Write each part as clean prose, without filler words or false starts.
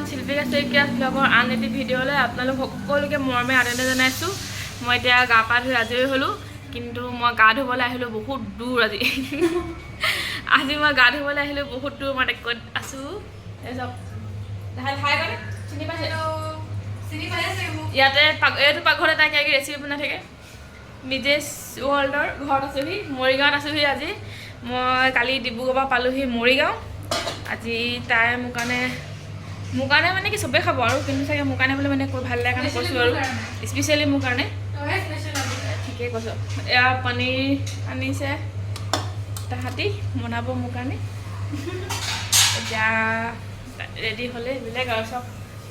শিল্পিকা শইকীয়া ব্লগৰ আন এটি ভিডিঅ'লৈ আপোনালোক সকলোকে মৰমে আদৰণি জনাইছোঁ। মই এতিয়া গা পা ধুই আজৰি হ'লোঁ, কিন্তু মই গা ধুবলৈ আহিলোঁ বহুত দূৰ আজি। আজি মই গা ধুবলৈ আহিলোঁ বহুত দূৰ, মই ক'ত আছোঁ ইয়াতে এইটো পাকঘৰত এটা কিবা কিবি ৰেচিপি বনাই থাকে। মিজেছ ৱৰ্ল্ডৰ ঘৰত আছোঁহি, মৰিগাঁৱত আছোঁহি আজি। মই কালি ডিব্ৰুগড়ৰ পৰা পালোঁহি মৰিগাঁও। আজি তাই মোৰ কাৰণে মানে কি চবেই খাব আৰু, কিন্তু চাগে মোৰ কাৰণে বোলে মানে কৈ ভাল লাগে কাৰণে কৈছোঁ আৰু, স্পেচিয়েলি মোৰ কাৰণে। ঠিকেই কৈছোঁ। এয়া পনীৰ আনিছে তাহাঁতি বনাব মোৰ কাৰণে। এতিয়া ৰেডি হ'লে বেলেগ আৰু চব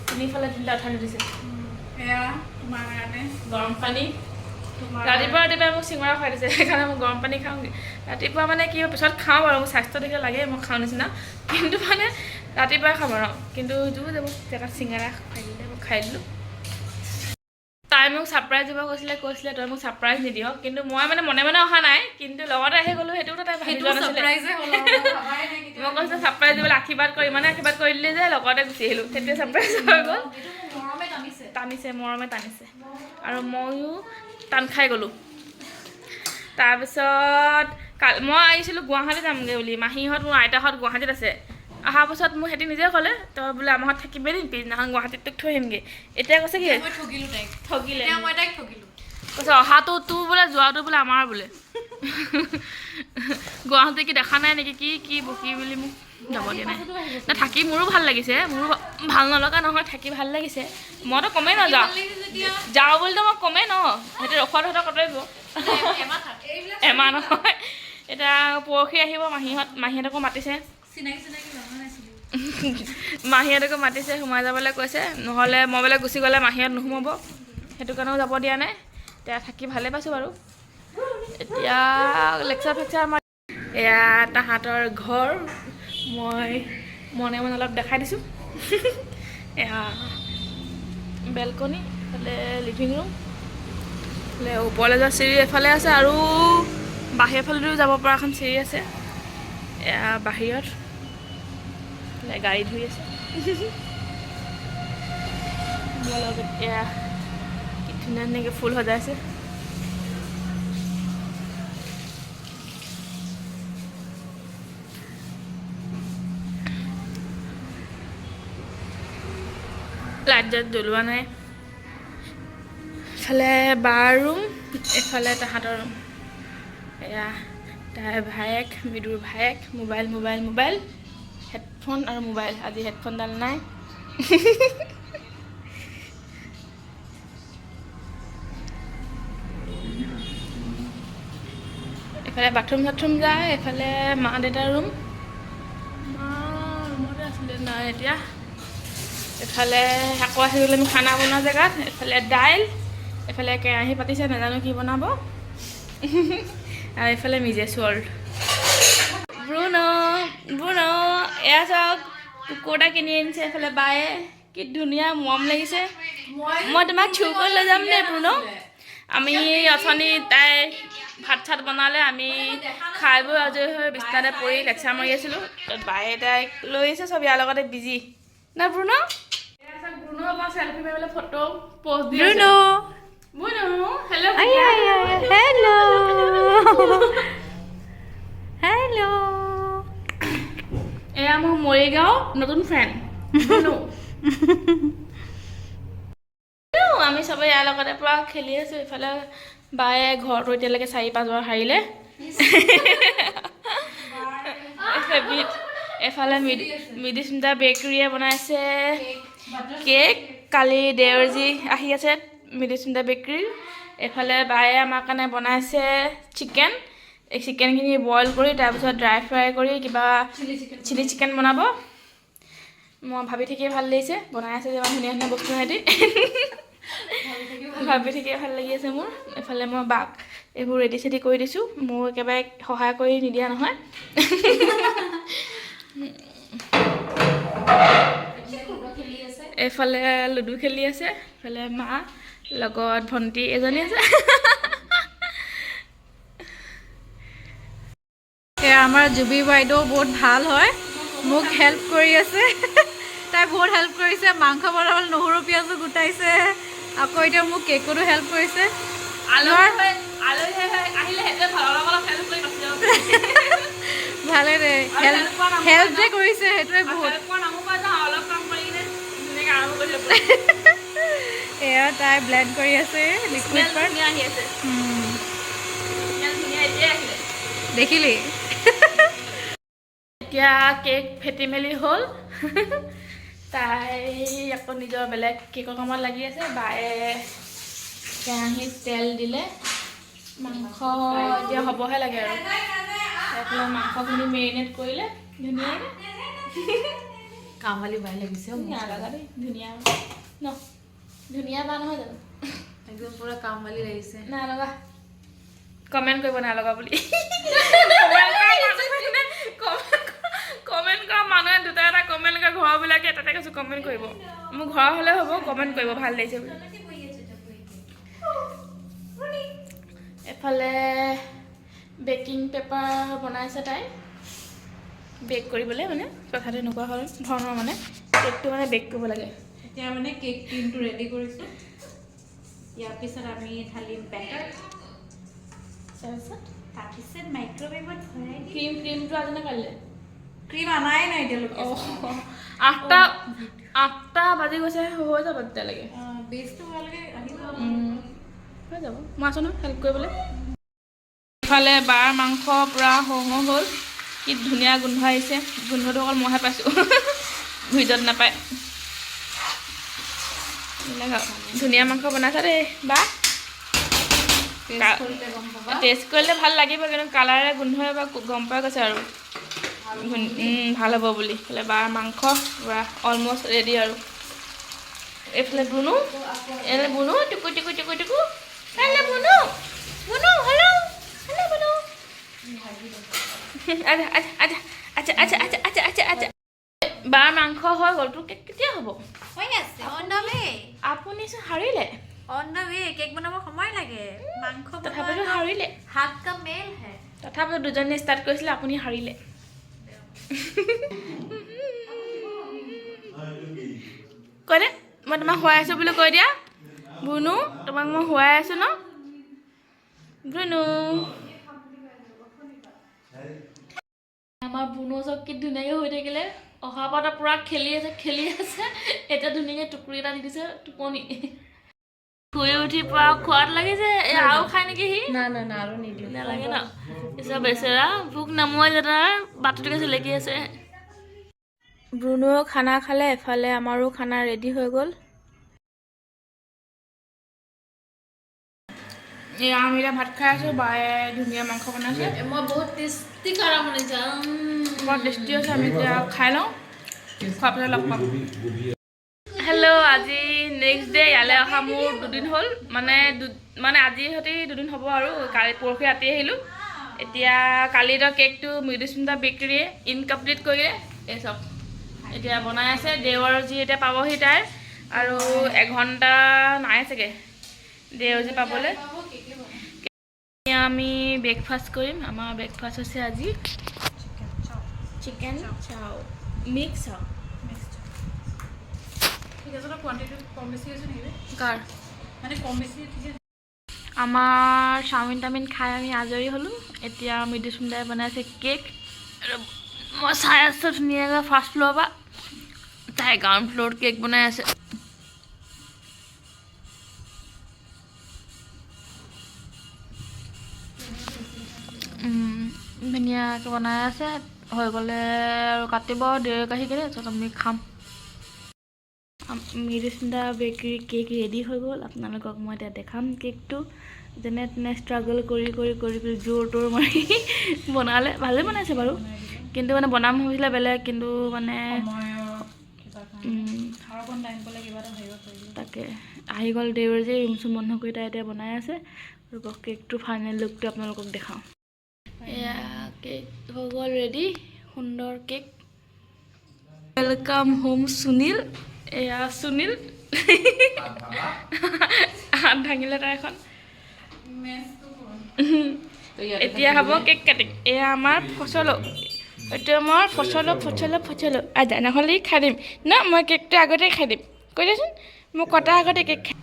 তিনিফালে তিনিটা উঠাই দিছে। এয়া তোমাৰ কাৰণে গৰম পানী। ৰাতিপুৱা মোক চিঙৰা খুৱাই দিছে, সেইকাৰণে মই গৰম পানী খাওঁগৈ। ৰাতিপুৱা মানে কি হয় পিছত খাওঁ বাৰু, মোৰ স্বাস্থ্য দেখিলে লাগে মই খাওঁ নিচিনা, কিন্তু মানে ৰাতিপুৱাই খাম আৰু। কিন্তু জোৰ যাব জেগাত চিঙৰা খাই দিলে, মই খাই দিলোঁ। তাই মোক ছাৰপ্ৰাইজ দিব কৈছিলে তই মোক ছাৰপ্ৰাইজ নিদিয়, কিন্তু মই মানে মনে মনে অহা নাই, কিন্তু লগতে আহি গ'লোঁ। সেইটোতো তাই ভাবি যোৱা নাছিলে। মই কৈছোঁ ছাৰপ্ৰাইজ দিবলৈ আশীৰ্বাদ কৰি, মানে আশীৰ্বাদ কৰি দিলে যে লগতে গুচি আহিলোঁ। সেইটোৱে ছাৰপ্ৰাইজ হৈ গ'ল। মৰমে টানিছে আৰু ময়ো টান খাই গ'লোঁ। তাৰপিছত মই আহিছিলোঁ গুৱাহাটী যামগৈ বুলি, মাহীহঁত মোৰ আইতাহঁত গুৱাহাটীত আছে। অহাৰ পাছত মোৰ সিহঁতি নিজে ক'লে তই বোলে আমাৰ ঘৰত থাকিবি নি, পিছদিনাখন গুৱাহাটীত তোক থৈ আহিমগৈ। এতিয়া কৈছে কি ঠগিলে, কৈছে অহাটো তোৰ বোলে, যোৱাটো বোলে আমাৰ বোলে। গুৱাহাটী কি দেখা নাই নেকি, কি বকি বুলি মোক যাব দিয়া নাই। থাকি মোৰো ভাল লাগিছে, মোৰো ভাল নলগা নহয়, থাকি ভাল লাগিছে। মইতো কমেই নাযাওঁ, যাওঁ বুলিতো মই কমেই ন, সিহঁতে ৰখোৱাটো কটাই দিব এমাহ নহয়। এতিয়া পৰহি আহিব মাহীহঁতকো মাতিছে, মাহীহঁতকো মাতিছে, সোমাই যাবলৈ কৈছে। নহ'লে মই বোলে গুচি গ'লে মাহীহঁত নোসোমাব, সেইটো কাৰণেও যাব দিয়া নাই। এতিয়া থাকি ভালেই পাইছোঁ বাৰু। এতিয়া লেকচাৰ আমাৰ এয়া তাহাঁতৰ ঘৰ, মই মনে অলপ দেখাই দিছোঁ। এয়া বেলকনি, এইফালে লিভিং ৰুম, এইফালে ওপৰলৈ যোৱা চিৰি এফালে আছে, আৰু বাহিৰৰ ফালেও যাব পৰা এখন চিৰি আছে। এয়া বাহিৰত গাড়ী ধুই আছে। এয়া কি ধুনীয়া ধুনীয়াকৈ ফুল সজাইছে। লাইট জ্বলোৱা নাই। এইফালে বাৰ ৰুম, এইফালে তাহাঁতৰ ৰুম। এয়া তাইৰ ভায়েক, মৃদুৰ ভায়েক, মোবাইল, হেডফোন আৰু মোবাইল। আজি হেডফোনডাল নাই। এইফালে বাথৰুম চাথৰুম যায়, এইফালে মা দেউতাৰ ৰুম, মা ৰুমতে আছিলে নাই এতিয়া। এইফালে আকৌ আহি গ'লে আমি খানা বনোৱা জেগাত, এইফালে দাইল, এইফালে কেৰাহী পাতিছে, নাজানো কি বনাব। আৰু এইফালে মিজেছ ৱৰ্ল্ড। ব্ৰুন এয়া চাওক কুকুৰ এটা কিনি আনিছে। এইফালে বায়ে, কি ধুনীয়া মৰম লাগিছে। মই তোমাক চুৰ কৰি লৈ যাম দেই ব্ৰুন। আমি অথনি তাই ভাত চাত বনালে, আমি খাই বৈ আজৰি হৈ বিছনাতে পৰি লেকচাৰ মাৰি আছিলোঁ। বায়ে তাইক লৈ আহিছে, চব ইয়াৰ লগতে বিজি না ব্ৰুন। ব্ৰুনৰ পৰা চেল্ফি মাৰিবলৈ ফটো প'ষ্ট দি আছে। হেল্ল'। এয়া মোৰ মৰিগাঁও নতুন ফ্ৰেণ্ড ব্ৰুনো। আমি চবে ইয়াৰ লগতে পুৰা খেলি আছোঁ। এইফালে বায়ে ঘৰটো এতিয়ালৈকে 4-5 বাৰ সাৰিলে। এইফালে মিডিস্মিতা বেকাৰীয়ে বনাইছে কেক। কালি দেৱজি আহি আছে মিডিস্মিতা বেকাৰীৰ। এইফালে বায়ে আমাৰ কাৰণে বনাইছে চিকেন। এই চিকেনখিনি বইল কৰি তাৰপিছত ড্ৰাই ফ্ৰাই কৰি কিবা চিলি চিকেন বনাব। মই ভাবি থাকিয়ে ভাল লাগিছে, বনাই আছে যে ইমান ধুনীয়া ধুনীয়া বস্তু সিহঁতি। ভাবি থাকিয়ে ভাল লাগি আছে মোৰ। এইফালে মই বাক এইবোৰ ৰেডি চেডি কৰি দিছোঁ, মোৰ একেবাৰে সহায় কৰি নিদিয়া নহয়। এইফালে লুডু খেলি আছে, এইফালে মা লগত ভণ্টি এজনী আছে। আমাৰ জুবি বাইদেউ বহুত ভাল হয়, মোক হেল্প কৰি আছে। তাই বহুত হেল্প কৰিছে মাংস বনাবলৈ নহৰু পিঁয়াজো গোটাইছে আকৌ এতিয়া মোক কেকতো হেল্প কৰিছে ভালে দে হেল্প যে কৰিছে সেইটোৱে বহুত এয়া তাই ব্লেণ্ড কৰি আছে লিকুইড পাৰ্ট দেখিলি এতিয়া কেক ফেটি মেলি হ'ল তাই আকৌ নিজৰ বেলেগ কেকৰ কামত লাগি আছে বায়ে কেৰাহীত তেল দিলে মাংস এতিয়া হ'বহে লাগে আৰু এইফালে মাংসখিনি মেৰিনেট কৰিলে ধুনীয়াকৈ কামৱালী বাই লাগিছে ধুনীয়া লগা দেই ধুনীয়া ন ধুনীয়া বা নহয় জানো একদম পুৰা কামৱালী লাগিছে নাই লগা কমেণ্ট কৰিব নাই লগা বুলি কমেণ্ট কৰা মানুহে দুটা এটা কমেণ্ট কৰে ঘৰবিলাকে এটাতে কৈছোঁ কমেণ্ট কৰিব মোৰ ঘৰ হ'লে হ'ব কমেণ্ট কৰিব ভাল লাগিছে বুলি এফালে বেকিং পেপাৰ বনাইছে তাই বেক কৰিবলৈ মানে কথাটো এনেকুৱা হ'ল ধৰণৰ মানে কেকটো মানে বেক কৰিব লাগে এতিয়া মানে কেক ক্ৰীমটো ৰেডি কৰিছোঁ ইয়াৰ পিছত আমি ঢালিম বেটাৰ তাৰপিছত মাইক্ৰ'ৱেভত ভৰাই ক্ৰীমটো আজিনে কালিলে ক্ৰীম আনাই নাই এতিয়ালৈকে 8টা বাজি গৈছে হৈ যাব তেতিয়ালৈকে বেচটো ভালকৈ আহিব হৈ যাব মই আছোঁ নহয় হেল্প কৰিবলৈ ইফালে বাৰ মাংস পূৰা হওঁ হ'ল কি ধুনীয়া গোন্ধ আহিছে গোন্ধটো অকল মইহে পাইছোঁ ভিতৰত নাপায় ধুনীয়া মাংস বনাইছা দেই বা টেষ্ট কৰিলে ভাল লাগিব কিন্তু কালাৰে গোন্ধই বা গম পাই গৈছে আৰু ভাল হ'ব বুলি এইফালে বাৰ মাংস পূৰা অলমষ্ট ৰেডি আৰু এইফালে বুনু এনে বুনু টুকু টুকু টুকু টুকু হেল্ল' বুনু বুনু হেল্ল' হেল্ল' বুনু আচ্ছা আচ্ছা আচ্ছা আচ্ছা আচ্ছা আচ্ছা আচ্ছা বাৰ মাংস হৈ গ'ল তোৰ কেতিয়া হ'ব হৈ আছে অন দ্য ৱে আপুনিচোন হাৰিলে অন দ্য ৱে কেক বনাব সময় লাগে মাংস তথাপিতো হাৰিলে হাত কা মেল হে তথাপিতো দুজনে ষ্টাৰ্ট কৰিছিলে আপুনি হাৰিলে কৈ দে মই তোমাক শুৱাই আছোঁ বুলি কৈ দিয়া বুনু তোমাক মই শুৱাই আছোঁ ন বুনু আমাৰ বুনু চব কি ধুনীয়াকৈ হৈ থাকিলে অহা পৰা পূৰা খেলি আছে এতিয়া ধুনীয়াকৈ টুকুৰি এটা দি দিছে টোপনি শুই উঠি পৰা খোৱাত লাগিছে আৰু খাই নেকি সি না আৰু নিদিওঁ নালাগে ন পিছত বেচেৰা ভোক নামোৱাই যে তাৰ বাটটোকে চিলেকি আছে ব্ৰুনোও খানা খালে এফালে আমাৰো খানা ৰেডি হৈ গ'ল আমি এতিয়া ভাত খাই আছোঁ বায়ে ধুনীয়া মাংস বনাইছে মই বহুত টেষ্টি খানা বনাইছোঁ বৰ টেষ্টি হৈছে আমি এতিয়া খাই লওঁ খোৱাৰ পিছত লগ পাম হেল্ল' আজি নেক্সট ডে ইয়ালৈ অহা মোৰ 2 দিন হ'ল মানে আজি সৈতে 2 দিন হ'ব আৰু কালি পৰহি ৰাতি আহিলোঁ এতিয়া কালিৰ কেকটো মৃদুস্মিতা বেকাৰীয়ে ইনকমপ্লিট কৰিলে এই চব এতিয়া বনাই আছে দেওবাৰজি এতিয়া পাবহি তাইৰ আৰু 1 ঘণ্টা নাই চাগে দেওবাৰজি পাবলৈ আমি ব্ৰেকফাষ্ট কৰিম আমাৰ ব্ৰেকফাষ্ট হৈছে আজি চিকেন চাও মিক্স চাও আমাৰ চাওমিন টাউমিন খাই আমি আজৰি হ'লোঁ এতিয়া মৃদুস্মিতাই বনাইছে কেক মই চাই আছোঁ ধুনীয়াকৈ ফাৰ্ষ্ট ফ্ল'ৰ পৰা তাই গ্ৰাউণ্ড ফ্ল'ৰত কেক বনাই আছে ধুনীয়াকৈ বনাই আছে হৈ গ'লে আৰু কাটিব দেৰি কাঢ়ি কিনে তাৰপিছত আমি খাম মৃদুস্মিতা বেকাৰী কেক ৰেডি হৈ গ'ল আপোনালোকক মই এতিয়া দেখাম কেকটো যেনে তেনে ষ্ট্ৰাগল কৰি জোৰ তোৰ মাৰি বনালে ভালেই বনাইছে বাৰু কিন্তু মানে বনাম ভাবিছিলে বেলেগ কিন্তু মানে তাকে আহি গ'ল দেওবাৰ যে ৰুম চুম বন্ধ কৰি তাই এতিয়া বনাই আছে আৰু কেকটো ফাইনেল লুকটো আপোনালোকক দেখাওঁ এয়া কেক হৈ গ'ল ৰেডি সুন্দৰ কেক ৱেলকাম হোম সুনীল এয়া সুনীল হাত ভাঙিলে তাৰ এখন এতিয়া হ'ব কেক কাটিং এয়া আমাৰ ফচলো এইটো মই ফচলো আদা নহ'লে খাই দিম ন মই কেকটো আগতে খাই দিম কৈ দেচোন মই কটা আগতে কেক খাই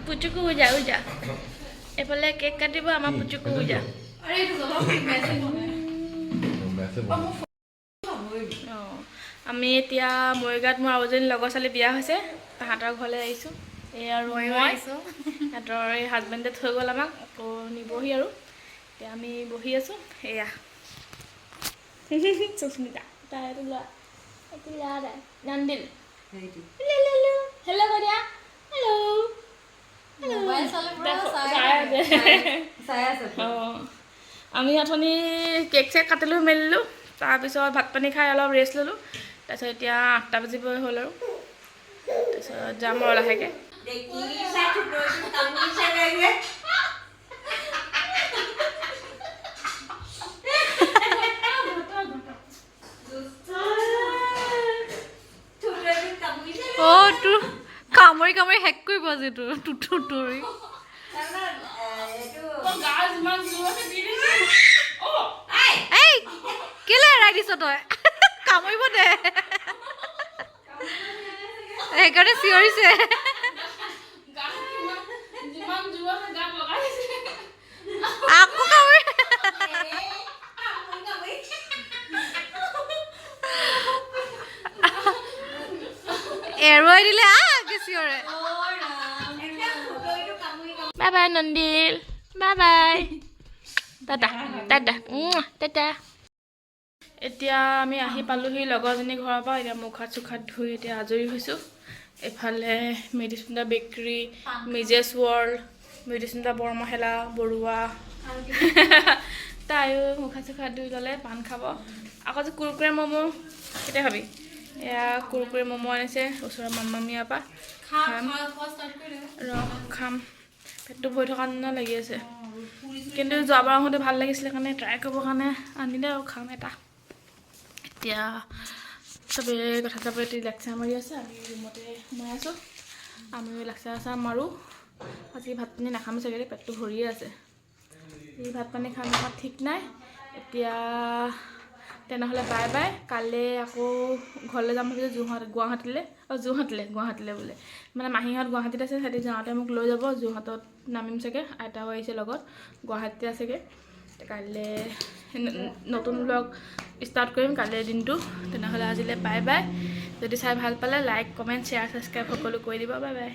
পুচুকু উজা এইফালে কেক কাটিব আমাৰ পুচুকু উজা আমি এতিয়া মৰিগাঁৱত মোৰ আৰু এজনী লগৰ ছোৱালী বিয়া হৈছে তাহাঁতৰ ঘৰলৈ আহিছোঁ এই আৰু মই আহিছোঁ সিহঁতৰ এই হাজবেণ্ডে থৈ গ'ল আমাক আকৌ নিবহি আৰু এতিয়া আমি বহি আছোঁ এয়া সুস্মিতা তাইটো লোৱা এইটো লোৱা নন্দিল হেল্ল' কৈ দিয়া আমি অথনি কেক চেক কাটিলোঁ মেলিলোঁ তাৰপিছত ভাত পানী খাই অলপ ৰেষ্ট ল'লোঁ তাৰপিছত এতিয়া 8টা বাজিব হ'ল আৰু তাৰপিছত যাম আৰু লাহেকৈ অ' তোৰ কামুৰি কামুৰি শেষ কৰিব আজি তোৰ তুৰি এই কেলে এৰাই দিছ তই কামুৰিব দে সেইকাৰণে চিঞৰিছে আকৌ কামুৰি এৰুৱাই দিলে আগে চিঞৰে bye bye Nandil bye bye Tata Tata Tata এতিয়া আমি আহি পালোহি লগৰজনী ঘৰৰ পৰা এতিয়া মুখ হাত চুখ হাত ধুই এতিয়া আজৰি হৈছোঁ এইফালে মেডিচিনটা বেকৰী মিজেছ ৱৰ্ল্ড মেডিচিনটা বৰমহেলা বৰুৱা তাইও মুখ হাত চুখ হাত ধুই ল'লে পাণ খাব আকৌ যে কুৰকুৰে ম'ম' কেতিয়া খাবি এয়া কুৰকুৰে ম'ম' আনিছে ওচৰৰ মামামীয়াৰ পৰা খাম পেটটো ভৰি থকা নিচিনা লাগি আছে কিন্তু যোৱাবাৰ আহোঁতে ভাল লাগিছিলে কাৰণে ট্ৰাই কৰিবৰ কাৰণে আনিলে আৰু খাম এটা এতিয়া চবেই কথা চবেই লেকচাৰ মাৰি আছে আমি ৰুমতে সোমাই আছোঁ আমিও লেকচাৰ মাৰোঁ আজি ভাত পানী নাখাম চাগে পেটটো ভৰিয়ে আছে এই ভাত পানী খাম নাখাম ঠিক নাই এতিয়া তেনেহ'লে বাই বাই কাইলৈ আকৌ ঘৰলৈ যাম ভাবিছোঁ গুৱাহাটীলৈ বোলে মানে মাহীহঁত গুৱাহাটীত আছে সিহঁতি যাওঁতে মোক লৈ যাব যোৰহাটত নামিম চাগে আইতাও আহিছে লগত গুৱাহাটীতে আছেগৈ কাইলৈ নতুন ব্লগ ষ্টাৰ্ট কৰিম কাইলৈ দিনটো তেনেহ'লে আজিলৈ বাই বাই যদি চাই ভাল পালে লাইক কমেণ্ট শ্বেয়াৰ ছাবস্ক্ৰাইব সকলো কৰি দিব বাই বাই